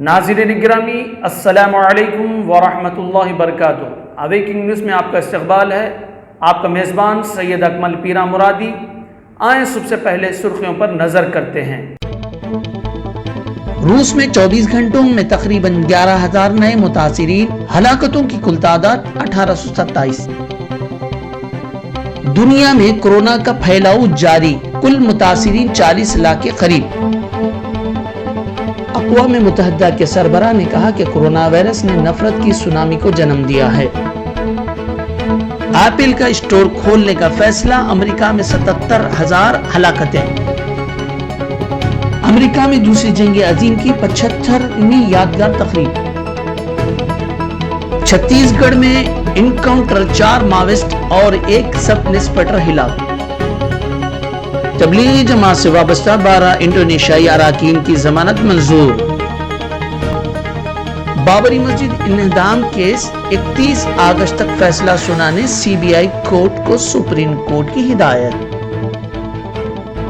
ناظرین گرامی السلام علیکم ورحمۃ اللہ وبرکاتہ۔ اویکنگ نیوز میں آپ کا استقبال ہے۔ آپ کا میزبان سید اکمل پیرا مرادی۔ آئیں سب سے پہلے سرخیوں پر نظر کرتے ہیں۔ روس میں 24 گھنٹوں میں تقریباً 11,000 نئے متاثرین، ہلاکتوں کی کل تعداد 1827۔ دنیا میں کورونا کا پھیلاؤ جاری، کل متاثرین 40 لاکھ کے قریب۔ اقوام متحدہ کے سربراہ نے کہا کہ کورونا وائرس نے نفرت کی سونامی کو جنم دیا ہے۔ ایپل کا اسٹور کھولنے کا فیصلہ، امریکہ میں 77,000 ہلاکتیں۔ امریکہ میں دوسری جنگ عظیم کی 75ویں یادگار تقریب۔ چھتیس گڑھ میں انکاؤنٹر، 4 ماویسٹ اور 1 سب انسپکٹر ہلاک۔ تبلیغی جماعت سے وابستہ 12 انڈونیشیائی اراکین کی ضمانت منظور۔ بابری مسجد انہدام کیس 31 اگست تک فیصلہ سنانے CBI کورٹ کو سپریم کورٹ کی ہدایت۔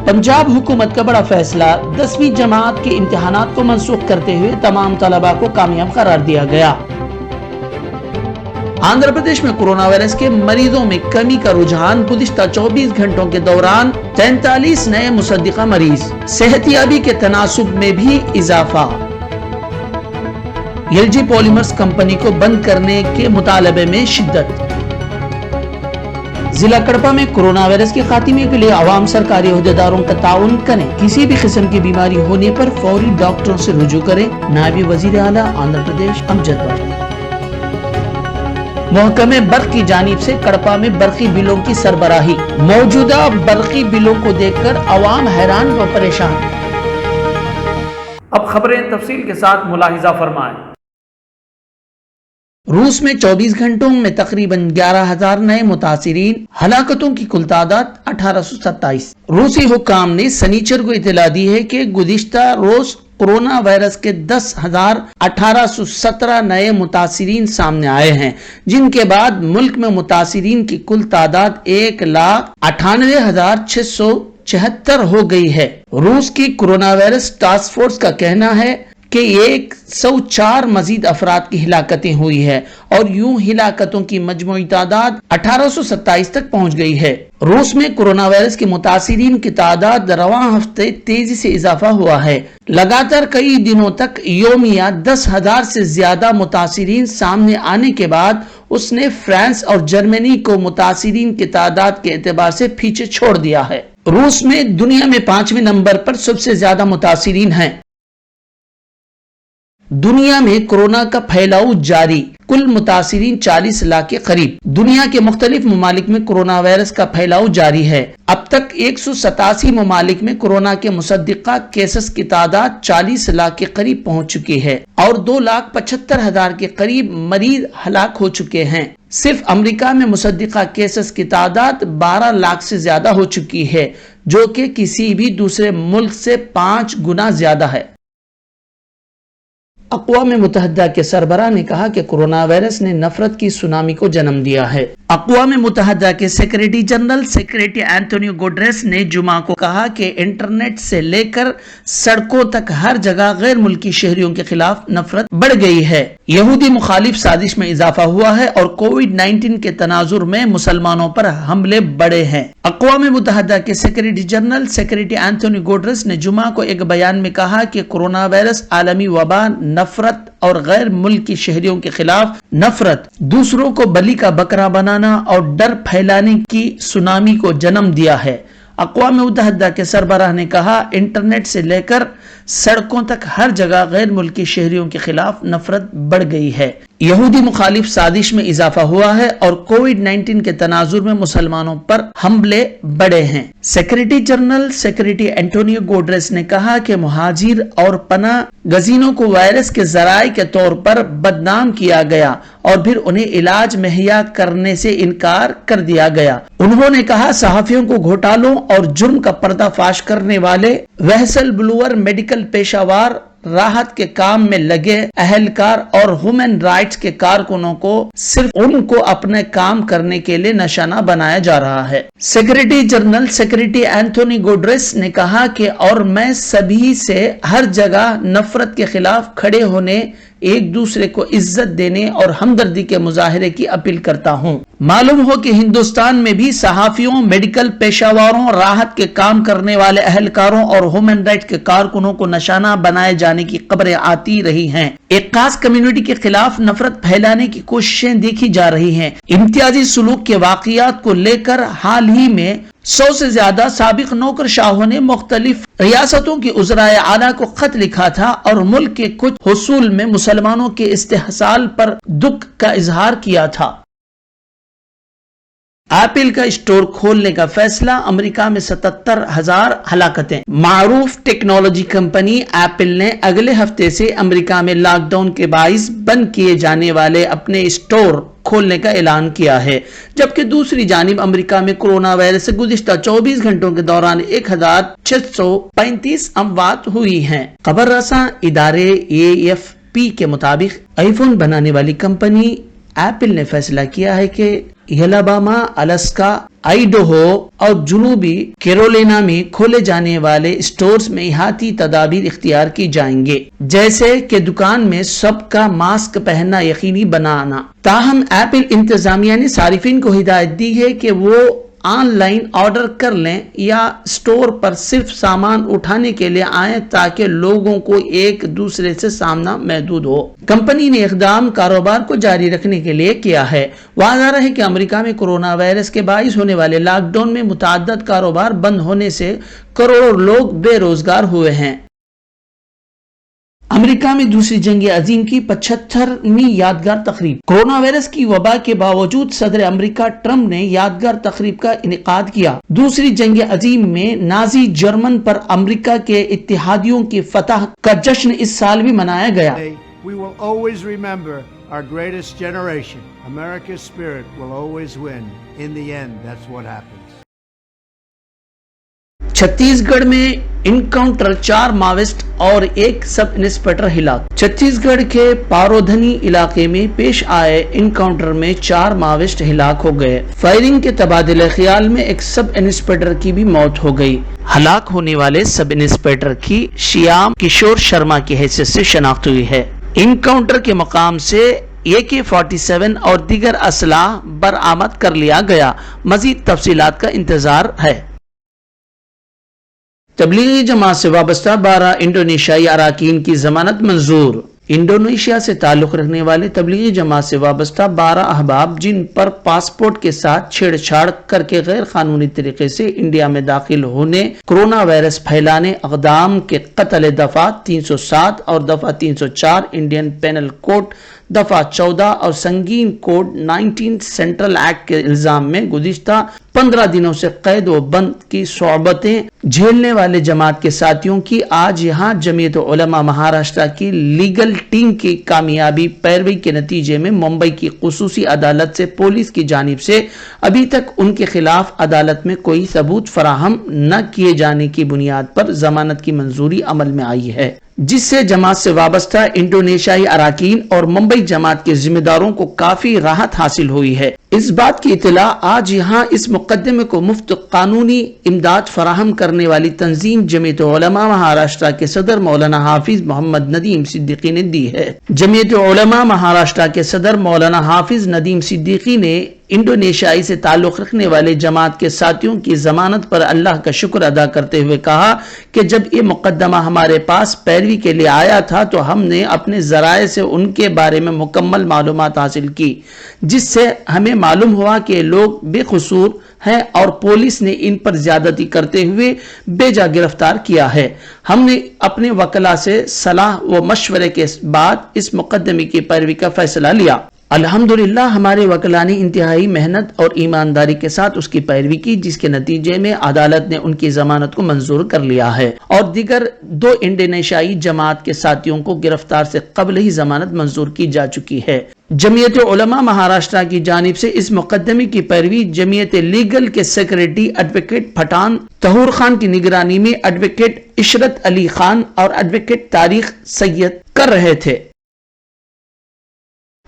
پنجاب حکومت کا بڑا فیصلہ، 10ویں جماعت کے امتحانات کو منسوخ کرتے ہوئے تمام طلباء کو کامیاب قرار دیا گیا۔ آندھرا پردیش میں کورونا وائرس کے مریضوں میں کمی کا رجحان، گزشتہ 24 گھنٹوں کے دوران 43 نئے مصدقہ مریض، صحت یابی کے تناسب میں بھی اضافہ۔ LG پولیمرز کمپنی کو بند کرنے کے مطالبے میں شدت۔ ضلع کڑپا میں کورونا وائرس کے خاتمے کے لیے عوام سرکاری عہدیداروں کا تعاون کریں، کسی بھی قسم کی بیماری ہونے پر فوری ڈاکٹروں سے رجوع کریں۔ نائب وزیر اعلیٰ آندھرا پردیش امجد بٹ۔ محکمہ برق کی جانب سے کڑپا میں برقی بلوں کی سربراہی، موجودہ برقی بلوں کو دیکھ کر عوام حیران و پریشان۔ اب خبریں تفصیل کے ساتھ ملاحظہ فرمائیں۔ روس میں 24 گھنٹوں میں تقریباً 11,000 نئے متاثرین، ہلاکتوں کی کل تعداد 1827۔ روسی حکام نے سنیچر کو اطلاع دی ہے کہ گزشتہ روز کورونا وائرس کے 10,1817 نئے متاثرین سامنے آئے ہیں، جن کے بعد ملک میں متاثرین کی کل تعداد 1,98,676 ہو گئی ہے۔ روس کی کورونا وائرس ٹاسک فورس کا کہنا ہے کہ 104 مزید افراد کی ہلاکتیں ہوئی ہے اور یوں ہلاکتوں کی مجموعی تعداد 1827 تک پہنچ گئی ہے۔ روس میں کورونا وائرس کے متاثرین کی تعداد رواں ہفتے تیزی سے اضافہ ہوا ہے۔ لگاتار کئی دنوں تک یومیہ 10,000 سے زیادہ متاثرین سامنے آنے کے بعد اس نے فرانس اور جرمنی کو متاثرین کی تعداد کے اعتبار سے پیچھے چھوڑ دیا ہے۔ روس میں دنیا میں 5ویں نمبر پر سب سے زیادہ متاثرین ہیں۔ دنیا میں کورونا کا پھیلاؤ جاری، کل متاثرین 40 لاکھ کے قریب۔ دنیا کے مختلف ممالک میں کورونا وائرس کا پھیلاؤ جاری ہے۔ اب تک 187 ممالک میں کورونا کے مصدقہ کیسز کی تعداد 40 لاکھ کے قریب پہنچ چکی ہے اور 2,75,000 کے قریب مریض ہلاک ہو چکے ہیں۔ صرف امریکہ میں مصدقہ کیسز کی تعداد 12 لاکھ سے زیادہ ہو چکی ہے، جو کہ کسی بھی دوسرے ملک سے 5 گنا زیادہ ہے۔ اقوام متحدہ کے سربراہ نے کہا کہ کورونا وائرس نے نفرت کی سونامی کو جنم دیا ہے۔ اقوام متحدہ کے سیکریٹری جنرل اینٹونیو گوٹریس نے جمعہ کو کہا کہ انٹرنیٹ سے لے کر سڑکوں تک ہر جگہ غیر ملکی شہریوں کے خلاف نفرت بڑھ گئی ہے۔ یہودی مخالف سازش میں اضافہ ہوا ہے اور کووڈ-19 کے تناظر میں مسلمانوں پر حملے بڑھے ہیں۔ اقوام متحدہ کے سیکریٹری جنرل اینٹونیو گوٹریس نے جمعہ کو ایک بیان میں کہا کہ کورونا وائرس عالمی وبا، نفرت اور غیر ملکی شہریوں کے خلاف نفرت، دوسروں کو بلی کا بکرا بنانا اور ڈر پھیلانے کی سونامی کو جنم دیا ہے۔ اقوام متحدہ کے سربراہ نے کہا، انٹرنیٹ سے لے کر سڑکوں تک ہر جگہ غیر ملکی شہریوں کے خلاف نفرت بڑھ گئی ہے۔ یہودی مخالف سازش میں اضافہ ہوا ہے اور کووڈ-19 کے تناظر میں مسلمانوں پر حملے بڑھے ہیں۔ سیکریٹری جنرل اینٹونیو گوٹریس نے کہا کہ مہاجر اور پناہ گزینوں کو وائرس کے ذرائع کے طور پر بدنام کیا گیا اور پھر انہیں علاج مہیا کرنے سے انکار کر دیا گیا۔ انہوں نے کہا، صحافیوں کو گھوٹالوں اور جرم کا پردہ فاش کرنے والے ویسل بلوور، میڈیکل پیشہ وار راحت کے کام میں لگے اہلکار اور ہیومن رائٹس کے کارکنوں کو صرف ان کو اپنے کام کرنے کے لیے نشانہ بنایا جا رہا ہے۔ سیکریٹری جنرل سیکریٹری اینتھونی گوڈریس نے کہا کہ اور میں سبھی سے ہر جگہ نفرت کے خلاف کھڑے ہونے، ایک دوسرے کو عزت دینے اور ہمدردی کے مظاہرے کی اپیل کرتا ہوں۔ معلوم ہو کہ ہندوستان میں بھی صحافیوں، میڈیکل پیشہ وروں، راحت کے کام کرنے والے اہلکاروں اور ہیومن رائٹ کے کارکنوں کو نشانہ بنائے جانے کی خبریں آتی رہی ہیں۔ ایک خاص کمیونٹی کے خلاف نفرت پھیلانے کی کوششیں دیکھی جا رہی ہیں۔ امتیازی سلوک کے واقعات کو لے کر حال ہی میں 100 سے زیادہ سابق نوکرشاہوں نے مختلف ریاستوں کی وزرائے اعلیٰ کو خط لکھا تھا اور ملک کے کچھ حصول میں مسلمانوں کے استحصال پر دکھ کا اظہار کیا تھا۔ ایپل کا اسٹور کھولنے کا فیصلہ، امریکہ میں 77,000 ہلاکتیں۔ معروف ٹیکنالوجی کمپنی ایپل نے اگلے ہفتے سے امریکہ میں لاک ڈاؤن کے باعث بند کیے جانے والے اپنے اسٹور کھولنے کا اعلان کیا ہے، جبکہ دوسری جانب امریکہ میں کورونا وائرس سے گزشتہ 24 گھنٹوں کے دوران 1635 اموات ہوئی ہیں۔ خبر رساں ادارے AFP کے مطابق آئی فون بنانے والی کمپنی ایپل نے فیصلہ کیا ہے کہ الاباما، الاسکا، آئیڈہو اور جنوبی کیرولینا میں کھولے جانے والے اسٹورز میں احتیاطی تدابیر اختیار کی جائیں گے، جیسے کہ دکان میں سب کا ماسک پہننا یقینی بنانا۔ تاہم ایپل انتظامیہ نے صارفین کو ہدایت دی ہے کہ وہ آن لائن آرڈر کر لیں یا اسٹور پر صرف سامان اٹھانے کے لیے آئیں تاکہ لوگوں کو ایک دوسرے سے سامنا محدود ہو۔ کمپنی نے اقدام کاروبار کو جاری رکھنے کے لیے کیا ہے۔ واضح ہے کہ امریکہ میں کورونا وائرس کے باعث ہونے والے لاک ڈاؤن میں متعدد کاروبار بند ہونے سے کروڑوں لوگ بے روزگار ہوئے ہیں۔ امریکہ میں دوسری جنگ عظیم کی 75ویں یادگار تقریب۔ کورونا وائرس کی وبا کے باوجود صدر امریکہ ٹرمپ نے یادگار تقریب کا انعقاد کیا۔ دوسری جنگ عظیم میں نازی جرمن پر امریکہ کے اتحادیوں کی فتح کا جشن اس سال بھی منایا گیا۔ We will always remember our greatest generation. America's spirit will always win. In the end, that's what happens. چھتیس گڑھ میں انکاؤنٹر، 4 ماویسٹ اور 1 سب انسپکٹر ہلاک۔ چھتیس گڑھ کے پارودھنی علاقے میں پیش آئے انکاؤنٹر میں 4 ماویسٹ ہلاک ہو گئے۔ فائرنگ کے تبادلہ خیال میں 1 سب انسپکٹر کی بھی موت ہو گئی۔ ہلاک ہونے والے سب انسپکٹر کی شیام کشور شرما کی حیثیت سے شناخت ہوئی ہے۔ انکاؤنٹر کے مقام سے AK-47 اور دیگر اسلحہ برآمد کر لیا گیا۔ مزید تفصیلات کا انتظار ہے۔ تبلیغی جماعت سے وابستہ 12 انڈونیشیائی اراکین کی ضمانت منظور۔ انڈونیشیا سے تعلق رکھنے والے تبلیغی جماعت سے وابستہ 12 احباب جن پر پاسپورٹ کے ساتھ چھیڑ چھاڑ کر کے غیر قانونی طریقے سے انڈیا میں داخل ہونے، کورونا وائرس پھیلانے، اقدام کے قتل دفعہ 307 اور دفعہ 304 انڈین پینل کوڈ دفعہ 14 اور سنگین کوڈ 19 سینٹرل ایکٹ کے الزام میں گزشتہ 15 دنوں سے قید و بند کی صعوبتیں جھیلنے والے جماعت کے ساتھیوں کی آج یہاں جمعیت علماء مہاراشٹر کی لیگل ٹیم کی کامیابی پیروی کے نتیجے میں ممبئی کی خصوصی عدالت سے پولیس کی جانب سے ابھی تک ان کے خلاف عدالت میں کوئی ثبوت فراہم نہ کیے جانے کی بنیاد پر ضمانت کی منظوری عمل میں آئی ہے، جس سے جماعت سے وابستہ انڈونیشیائی اراکین اور ممبئی جماعت کے ذمہ داروں کو کافی راحت حاصل ہوئی ہے۔ اس بات کی اطلاع آج یہاں اس مقدمے کو مفت قانونی امداد فراہم کرنے والی تنظیم جمعیت علماء مہاراشٹر کے صدر مولانا حافظ محمد ندیم صدیقی نے دی ہے۔ جمعیت علماء مہاراشٹر کے صدر مولانا حافظ ندیم صدیقی نے انڈونیشیائی سے تعلق رکھنے والے جماعت کے ساتھیوں کی ضمانت پر اللہ کا شکر ادا کرتے ہوئے کہا کہ جب یہ مقدمہ ہمارے پاس پیروی کے لیے آیا تھا تو ہم نے اپنے ذرائع سے ان کے بارے میں مکمل معلومات حاصل کی، جس سے ہمیں معلوم ہوا کہ لوگ بے قصور ہیں اور پولیس نے ان پر زیادتی کرتے ہوئے بے جا گرفتار کیا ہے۔ ہم نے اپنے وکلاء سے صلاح و مشورے کے بعد اس مقدمے کی پیروی کا فیصلہ لیا۔ الحمدللہ ہمارے وکلا نے انتہائی محنت اور ایمانداری کے ساتھ اس کی پیروی کی، جس کے نتیجے میں عدالت نے ان کی ضمانت کو منظور کر لیا ہے اور دیگر 2 انڈونیشیائی جماعت کے ساتھیوں کو گرفتار سے قبل ہی ضمانت منظور کی جا چکی ہے۔ جمعیت علماء مہاراشٹرا کی جانب سے اس مقدمے کی پیروی جمعیت لیگل کے سیکریٹری ایڈوکیٹ پٹھان طہور خان کی نگرانی میں ایڈوکیٹ عشرت علی خان اور ایڈوکیٹ طارق سید کر رہے تھے۔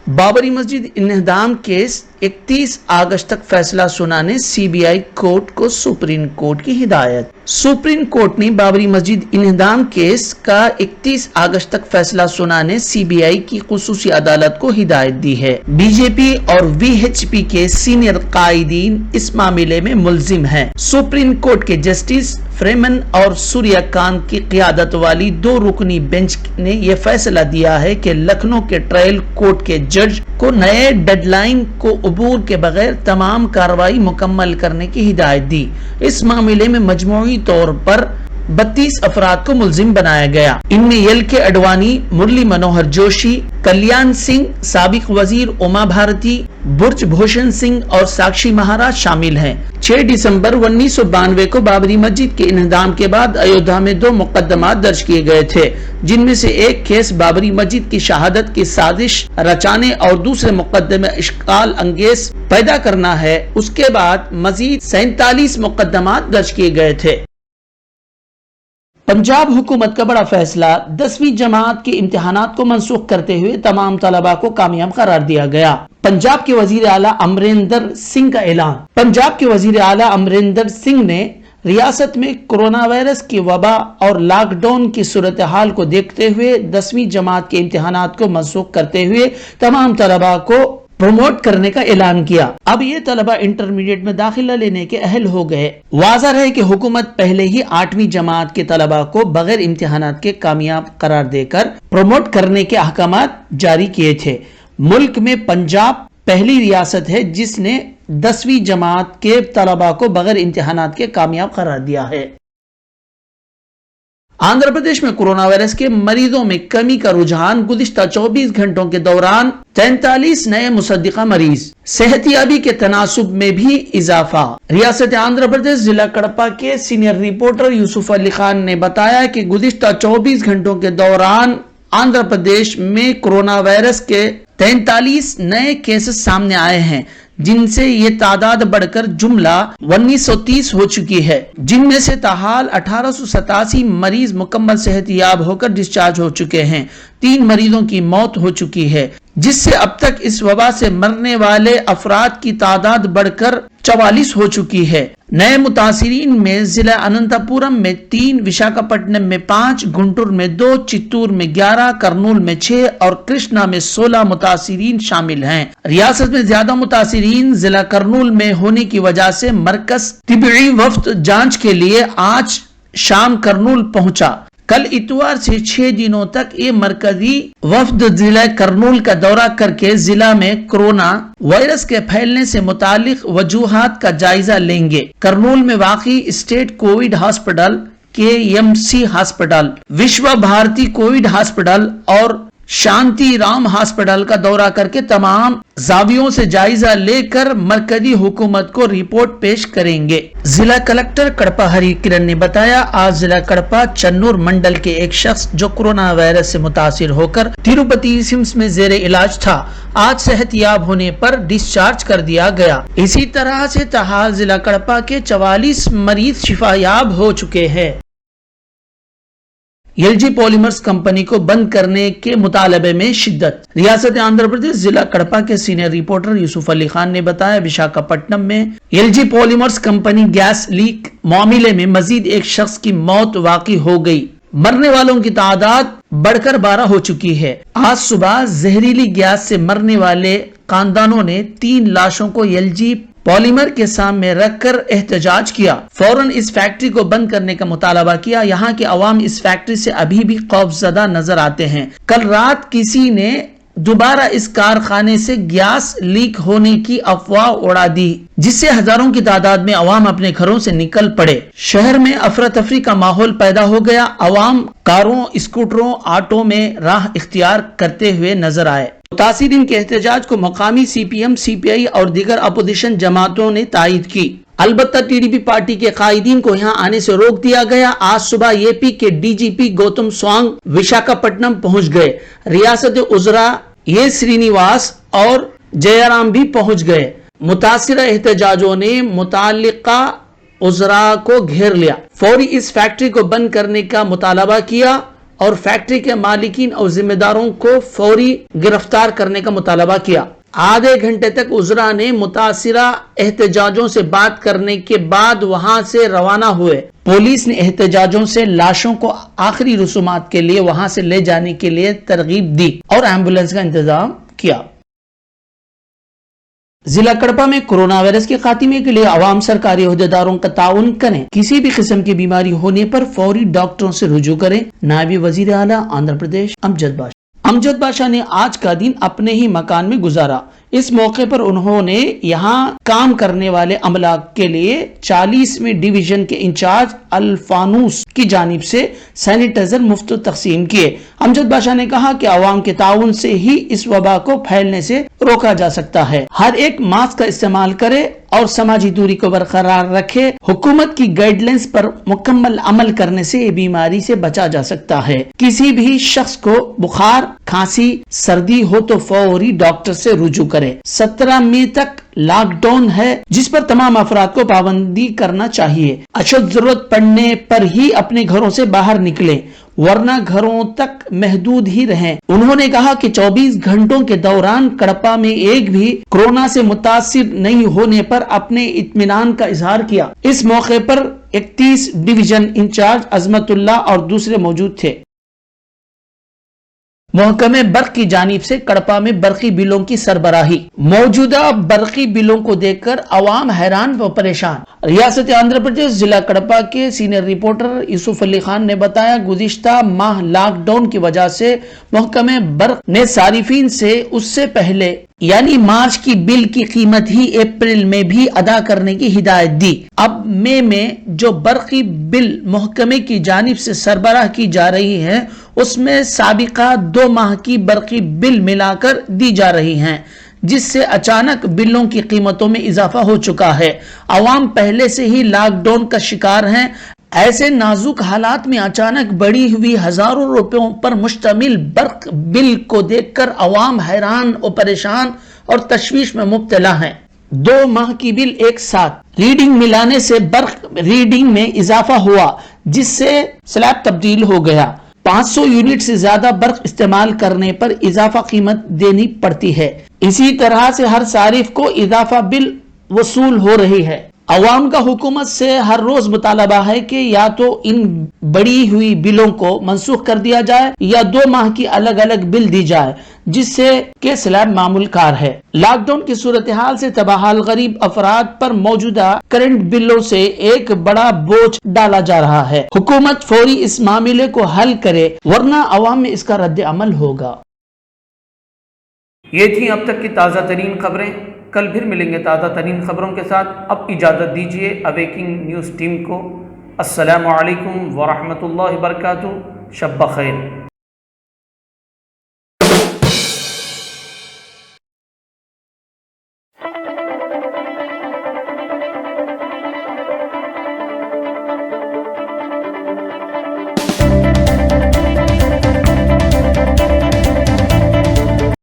بابری مسجد انہدام کیس 31 اگست تک فیصلہ سنانے سی بی آئی کورٹ کو سپریم کورٹ کی ہدایت۔ سپریم کورٹ نے بابری مسجد انہدام کیس کا 31 اگست تک فیصلہ سنانے سی بی آئی کی خصوصی عدالت کو ہدایت دی ہے۔ بی جے پی اور وی ایچ پی کے سینئر قائدین اس معاملے میں ملزم ہیں۔ سپریم کورٹ کے جسٹس فریمن اور سوریہ کانت کی قیادت والی 2 رکنی بینچ نے یہ فیصلہ دیا ہے کہ لکھنؤ کے ٹرائل کورٹ کے جج کو نئے ڈیڈ لائن کو عبور کے بغیر تمام کارروائی مکمل کرنے کی ہدایت دی۔ اس معاملے میں مجموعی طور پر 32 افراد کو ملزم بنایا گیا۔ ان میں ایل کے اڈوانی، مرلی منوہر جوشی، کلیان سنگھ، سابق وزیر اما بھارتی، برج بھوشن سنگھ اور ساکشی مہاراج شامل ہیں۔ 6 دسمبر 1992 کو بابری مسجد کے انہدام کے بعد ایودھیا میں 2 مقدمات درج کیے گئے تھے، جن میں سے ایک کیس بابری مسجد کی شہادت کی سازش رچانے اور دوسرے مقدمے اشکال انگیز پیدا کرنا ہے۔ اس کے بعد مزید 47 مقدمات درج کیے گئے تھے۔ پنجاب حکومت کا بڑا فیصلہ، 10ویں جماعت کے امتحانات کو منسوخ کرتے ہوئے تمام طلباء کو کامیاب قرار دیا گیا۔ پنجاب کے وزیر اعلیٰ امریندر سنگھ کا اعلان۔ پنجاب کے وزیر اعلیٰ امریندر سنگھ نے ریاست میں کورونا وائرس کی وبا اور لاک ڈاؤن کی صورتحال کو دیکھتے ہوئے 10ویں جماعت کے امتحانات کو منسوخ کرتے ہوئے تمام طلباء کو پروموٹ کرنے کا اعلان کیا۔ اب یہ طلبہ انٹرمیڈیٹ میں داخلہ لینے کے اہل ہو گئے۔ واضح ہے کہ حکومت پہلے ہی 8ویں جماعت کے طلبہ کو بغیر امتحانات کے کامیاب قرار دے کر پروموٹ کرنے کے احکامات جاری کیے تھے۔ ملک میں پنجاب پہلی ریاست ہے جس نے 10ویں جماعت کے طلبہ کو بغیر امتحانات کے کامیاب قرار دیا ہے۔ آندھرا پردیش میں کورونا وائرس کے مریضوں میں کمی کا رجحان، گزشتہ 24 گھنٹوں کے دوران 43 نئے مصدقہ مریض، صحت یابی کے تناسب میں بھی اضافہ۔ ریاست آندھرا پردیش ضلع کڑپا کے سینئر رپورٹر یوسف علی خان نے بتایا کہ گزشتہ 24 گھنٹوں کے دوران آندھرا پردیش میں کورونا وائرس کے 43 نئے کیسز سامنے آئے ہیں، جن سے یہ تعداد بڑھ کر جملہ 1930 ہو چکی ہے، جن میں سے تاحال 1887 مریض مکمل صحت یاب ہو کر ڈسچارج ہو چکے ہیں۔ 3 مریضوں کی موت ہو چکی ہے، جس سے اب تک اس وبا سے مرنے والے افراد کی تعداد بڑھ کر 44 ہو چکی ہے۔ نئے متاثرین میں ضلع اننتا پورم میں 3، وشاکھاپٹنم میں 5، گنٹور میں 2، چتور میں 11، کرنول میں 6 اور کرشنا میں 16 متاثرین شامل ہیں۔ ریاست میں زیادہ متاثرین ضلع کرنول میں ہونے کی وجہ سے مرکز طبی وفد جانچ کے لیے آج شام کرنول پہنچا۔ کل اتوار سے 6 دنوں تک یہ مرکزی وفد ضلع کرنول کا دورہ کر کے ضلع میں کورونا وائرس کے پھیلنے سے متعلق وجوہات کا جائزہ لیں گے۔ کرنول میں واقع state Covid hospital, KMC hospital, Vishwa بھارتی کووڈ ہاسپٹل اور شانتی رام ہاسپٹل کا دورہ کر کے تمام زاویوں سے جائزہ لے کر مرکزی حکومت کو رپورٹ پیش کریں گے۔ ضلع کلکٹر کڑپا ہری کرن نے بتایا، آج ضلع کڑپا چنور منڈل کے ایک شخص جو کورونا وائرس سے متاثر ہو کر تروپتی سمس میں زیر علاج تھا، آج صحت یاب ہونے پر ڈسچارج کر دیا گیا۔ اسی طرح سے تاحال ضلع کڑپا کے 44 مریض شفا یاب ہو چکے ہیں۔ LG پولیمرز کمپنی کو بند کرنے کے مطالبے میں شدت۔ ریاست آندھرا پردیش ضلع کڑپا کے سینئر رپورٹر یوسف علی خان نے بتایا، وشاکھاپٹنم میں LG polymers company gas leak معاملے میں مزید ایک شخص کی موت واقع ہو گئی۔ مرنے والوں کی تعداد بڑھ کر 12 ہو چکی ہے۔ آج صبح زہریلی گیس سے مرنے والے خاندانوں نے 3 لاشوں کو LG پولیمر کے سامنے رکھ کر احتجاج کیا، فوراً اس فیکٹری کو بند کرنے کا مطالبہ کیا۔ یہاں کے عوام اس فیکٹری سے ابھی بھی خوف زدہ نظر آتے ہیں۔ کل رات کسی نے دوبارہ اس کارخانے سے گیس لیک ہونے کی افواہ اڑا دی، جس سے ہزاروں کی تعداد میں عوام اپنے گھروں سے نکل پڑے۔ شہر میں افراتفری کا ماحول پیدا ہو گیا، عوام کاروں، اسکوٹروں، آٹو میں راہ اختیار کرتے ہوئے نظر آئے۔ متاثرین کے احتجاج کو مقامی سی پی ایم، سی پی آئی اور دیگر اپوزیشن جماعتوں نے تائید کی۔ البتہ ٹی ڈی پی پارٹی کے قائدین کو یہاں آنے سے روک دیا گیا۔ آج صبح اے پی کے ڈی جی پی گوتم سوانگ وشاکھاپٹنم پہنچ گئے۔ ریاست وزراء اے سرینیواس اور جے رام بھی پہنچ گئے۔ متاثرہ احتجاجوں نے متعلقہ وزراء کو گھیر لیا، فوری اس فیکٹری کو بند کرنے کا مطالبہ کیا اور فیکٹری کے مالکین اور ذمہ داروں کو فوری گرفتار کرنے کا مطالبہ کیا۔ آدھے گھنٹے تک وزراء نے متاثرہ احتجاجوں سے بات کرنے کے بعد وہاں سے روانہ ہوئے۔ پولیس نے احتجاجوں سے لاشوں کو آخری رسومات کے لیے وہاں سے لے جانے کے لیے ترغیب دی اور ایمبولینس کا انتظام کیا۔ ضلع کڑپا میں کورونا وائرس کے خاتمے کے لیے عوام سرکاری عہدیداروں کا تعاون کریں۔ کسی بھی قسم کی بیماری ہونے پر فوری ڈاکٹروں سے رجوع کریں۔ نائب وزیر اعلیٰ آندھرا پردیش امجد بادشاہ نے آج کا دن اپنے ہی مکان میں گزارا۔ اس موقع پر انہوں نے یہاں کام کرنے والے عملہ کے لیے 40ویں ڈویژن کے انچارج الفانوس کی جانب سے سینیٹائزر مفت تقسیم کیے۔ امجد بادشاہ نے کہا کہ عوام کے تعاون سے ہی اس وبا کو پھیلنے سے روکا جا سکتا ہے۔ ہر ایک ماسک کا استعمال کرے اور سماجی دوری کو برقرار رکھے۔ حکومت کی گائیڈ لائنز پر مکمل عمل کرنے سے یہ بیماری سے بچا جا سکتا ہے۔ کسی بھی شخص کو بخار، کھانسی، سردی ہو تو فوری ڈاکٹر سے رجوع کرے۔ 17 مئی تک لاک ڈاؤن ہے جس پر تمام افراد کو پابندی کرنا چاہیے۔ اشد ضرورت پڑنے پر ہی اپنے گھروں سے باہر نکلیں ورنہ گھروں تک محدود ہی رہیں۔ انہوں نے کہا کہ 24 گھنٹوں کے دوران کڑپا میں ایک بھی کورونا سے متاثر نہیں ہونے پر اپنے اطمینان کا اظہار کیا۔ اس موقع پر 31 ڈویژن انچارج عظمت اللہ اور دوسرے موجود تھے۔ محکمہ برق کی جانب سے کڑپا میں برقی بلوں کی سربراہی۔ موجودہ برقی بلوں کو دیکھ کر عوام حیران و پریشان۔ ریاست آندھرا پردیش ضلع کڑپا کے سینئر رپورٹر یوسف علی خان نے بتایا، گزشتہ ماہ لاک ڈاؤن کی وجہ سے محکمہ برق نے صارفین سے اس سے پہلے یعنی مارچ کی بل کی قیمت ہی اپریل میں بھی ادا کرنے کی ہدایت دی۔ اب مئی میں جو برقی بل محکمے کی جانب سے سربراہ کی جا رہی ہے اس میں سابقہ 2 ماہ کی برقی بل ملا کر دی جا رہی ہیں، جس سے اچانک بلوں کی قیمتوں میں اضافہ ہو چکا ہے۔ عوام پہلے سے ہی لاک ڈاؤن کا شکار ہیں۔ ایسے نازک حالات میں اچانک بڑھی ہوئی ہزاروں روپیوں پر مشتمل برق بل کو دیکھ کر عوام حیران اور پریشان اور تشویش میں مبتلا ہیں۔ 2 ماہ کی بل ایک ساتھ ریڈنگ ملانے سے برق ریڈنگ میں اضافہ ہوا جس سے سلیب تبدیل ہو گیا۔ 500 یونٹ سے زیادہ برق استعمال کرنے پر اضافہ قیمت دینی پڑتی ہے۔ اسی طرح سے ہر صارف کو اضافہ بل وصول ہو رہی ہے۔ عوام کا حکومت سے ہر روز مطالبہ ہے کہ یا تو ان بڑی ہوئی بلوں کو منسوخ کر دیا جائے یا 2 ماہ کی الگ الگ بل دی جائے جس سے کہ سلیب معمول کار ہے۔ لاک ڈاؤن کی صورتحال سے تباہال غریب افراد پر موجودہ کرنٹ بلوں سے ایک بڑا بوجھ ڈالا جا رہا ہے۔ حکومت فوری اس معاملے کو حل کرے ورنہ عوام میں اس کا رد عمل ہوگا۔ یہ تھی اب تک کی تازہ ترین خبریں۔ کل پھر ملیں گے تازہ ترین خبروں کے ساتھ۔ اب اجازت دیجیے اویکنگ نیوز ٹیم کو۔ السلام علیکم ورحمۃ اللہ وبرکاتہ۔ شب بخیر۔